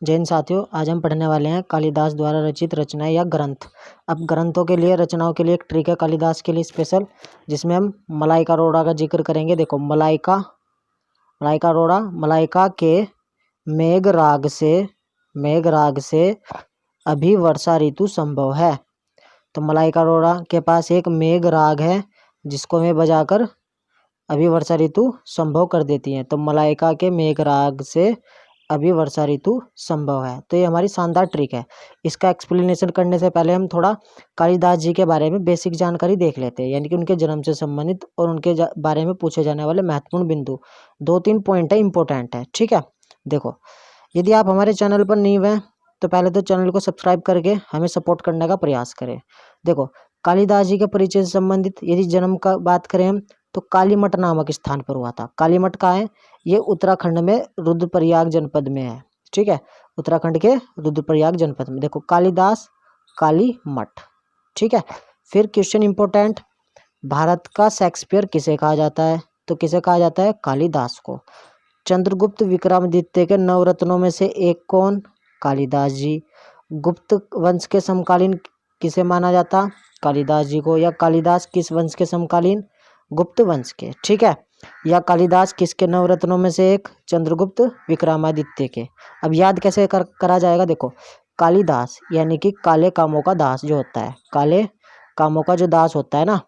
जैन साथियों, आज हम पढ़ने वाले हैं कालिदास द्वारा रचित रचनाएं या ग्रंथ। अब ग्रंथों के लिए, रचनाओं के लिए एक ट्रिक है कालिदास के लिए स्पेशल, जिसमें हम मलाइका रोड़ा का जिक्र करेंगे। देखो, मलाइका रोड़ा, मलाइका के मेघ राग से अभी वर्षा ऋतु संभव है। तो मलाइका रोड़ा के पास एक मेघ राग है जिसको वे बजाकर अभी वर्षा ऋतु संभव कर देती हैं। तो मलाइका के मेघ राग से अभी वर्षा ऋतु संभव है। तो ये हमारी शानदार ट्रिक है। इसका एक्सप्लेनेशन करने से पहले हम थोड़ा कालिदास जी के बारे में बेसिक जानकारी देख लेते हैं, यानी कि उनके जन्म से संबंधित और उनके बारे में पूछे जाने वाले महत्वपूर्ण बिंदु। 2-3 पॉइंट है, इंपॉर्टेंट है, ठीक है। देखो, यदि आप हमारे चैनल पर न्यू हैं तो पहले तो चैनल को सब्सक्राइब करके हमें सपोर्ट करने का प्रयास करें। देखो, कालिदास जी के परिचय से संबंधित यदि जन्म का बात करें हम, तो कालीमठ नामक स्थान पर हुआ था। कालीमठ कहाँ है? ये उत्तराखंड में रुद्रप्रयाग जनपद में है, ठीक है। उत्तराखंड के रुद्रप्रयाग जनपद में। देखो, कालिदास, कालीमठ, ठीक है। फिर क्वेश्चन इंपॉर्टेंट, भारत का शेक्सपियर किसे कहा जाता है? तो किसे कहा जाता है? कालिदास को। चंद्रगुप्त विक्रमादित्य के नवरत्नों में से एक कौन? कालिदास जी। गुप्त वंश के समकालीन किसे माना जाता? कालिदास जी को। या कालिदास किस वंश के समकालीन? गुप्त वंश के, ठीक है। या कालिदास किसके नवरत्नों में से एक? चंद्रगुप्त विक्रमादित्य के। अब याद कैसे करा जाएगा? देखो, कालिदास यानी कि काले कामों का दास जो होता है, काले कामों का जो दास होता है ना,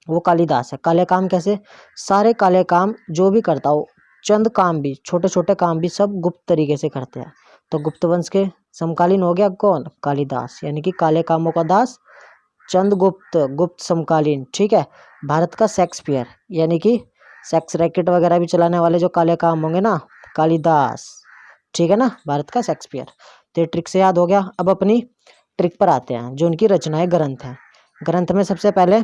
वो कालिदास है। काले काम कैसे? सारे काले काम जो भी करता हो, चंद काम भी, छोटे छोटे काम भी सब गुप्त तरीके से करते हैं। तो गुप्त वंश के समकालीन हो गया कौन? कालिदास, यानी कि काले कामों का दास चंद्रगुप्त, गुप्त समकालीन, ठीक है। भारत का शेक्सपियर यानी कि सेक्स रैकेट वगैरह भी चलाने वाले जो काले काम होंगे ना, कालिदास, ठीक है ना, भारत का शेक्सपियर। तो ये ट्रिक से याद हो गया। अब अपनी ट्रिक पर आते हैं, जो उनकी रचनाएं ग्रंथ हैं। ग्रंथ में सबसे पहले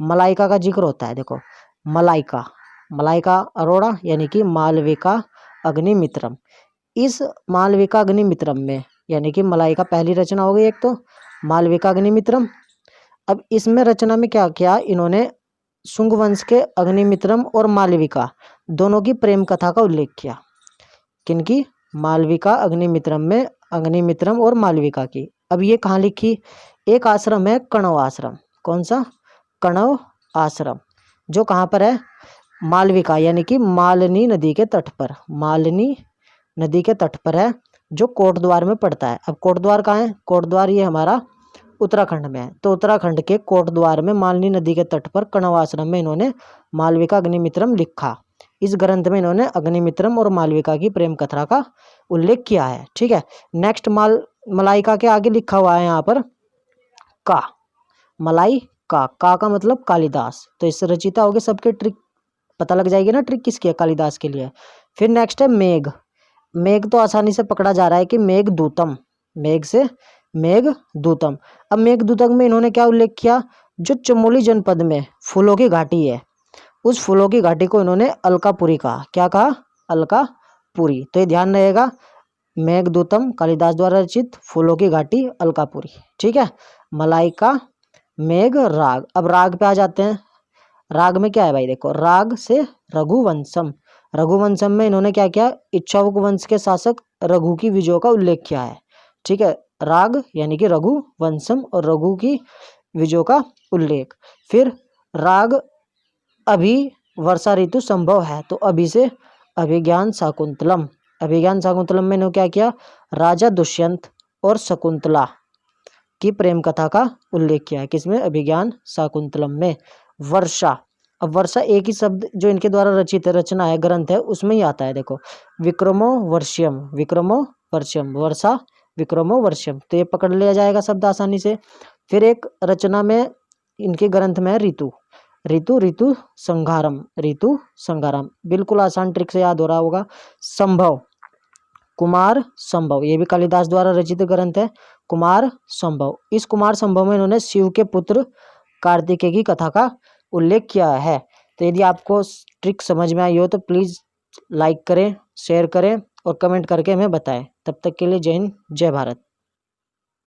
मलाइका का जिक्र होता है। देखो, मलाइका अरोड़ा यानी कि मालविका अग्निमित्रम। इस मालविका अग्निमित्रम में, यानी कि मलाइका पहली रचना हो गई एक तो, मालविका अग्निमित्रम। अब इसमें रचना में क्या किया इन्होंने? शुंग वंश के अग्निमित्रम और मालविका दोनों की प्रेम कथा का उल्लेख किया। किनकी? मालविका अग्निमित्रम में अग्निमित्रम और मालविका की। अब ये कहाँ लिखी? एक आश्रम है, कणव आश्रम। कौन सा? कणव आश्रम, जो कहाँ पर है? मालविका यानी कि मालनी नदी के तट पर, मालनी नदी के तट पर है, जो कोटद्वार में पड़ता है। अब कोटद्वार कहाँ है? कोटद्वार ये हमारा उत्तराखंड में है। तो उत्तराखंड के कोटद्वार में मालनी नदी के तट पर कणव आश्रम में इन्होंने मालविका अग्निमित्रम लिखा। इस ग्रंथ में इन्होंने अग्निमित्रम और मालविका की प्रेम कथा का उल्लेख किया है, ठीक है। नेक्स्ट, मलाइका के आगे लिखा हुआ है यहाँ पर का, का मतलब कालिदास। तो इससे रचिता होगी सबके ट्रिक पता लग जाएगी ना, ट्रिक किसकी है? कालिदास के लिए। फिर नेक्स्ट है मेघ। मेघ तो आसानी से पकड़ा जा रहा है कि मेघदूतम, मेघ से मेघदूतम। अब मेघदूतम में इन्होंने क्या उल्लेख किया? जो चमोली जनपद में फूलों की घाटी है, उस फूलों की घाटी को इन्होंने अलकापुरी कहा। क्या कहा? अलकापुरी। तो ये ध्यान रहेगा, मेघदूतम कालिदास द्वारा रचित, फूलों की घाटी अलकापुरी, ठीक है। मलाइका, मेघ, राग। अब राग पे आ जाते हैं। राग में क्या है भाई? देखो, राग से रघुवंशम। रघुवंशम में इन्होंने क्या किया? इक्ष्वाकु वंश के शासक रघु की विजयों का उल्लेख किया है, ठीक है। राग यानी कि रघुवंशम और रघु की विजयों का उल्लेख। फिर राग अभी वर्षा ऋतु संभव है, तो अभी से अभिज्ञान शाकुंतलम। अभिज्ञान शाकुंतलम में इन्होंने क्या किया? राजा दुष्यंत और शकुंतला की प्रेम कथा का उल्लेख किया है। किसमें? अभिज्ञान शाकुंतलम में। वर्षा, अब वर्षा एक ही शब्द जो इनके द्वारा रचित रचना है, ग्रंथ है, उसमें ही आता है। देखो, विक्रमो वर्ष्यम, वर्षा विक्रमो वर्ष्यम। तो ये पकड़ लिया जाएगा शब्द आसानी से। फिर एक रचना में इनके ग्रंथ में है ऋतु संहारम, बिल्कुल आसान ट्रिक से याद हो रहा होगा। संभव, कुमार संभव, ये भी कालिदास द्वारा रचित ग्रंथ है, कुमार संभव। इस कुमार संभव में इन्होंने शिव के पुत्र कार्तिकेय की कथा का उल्लेख किया है। तो यदि आपको ट्रिक समझ में आई हो तो प्लीज़ लाइक करें, शेयर करें और कमेंट करके हमें बताएं। तब तक के लिए जय हिंद, जय भारत।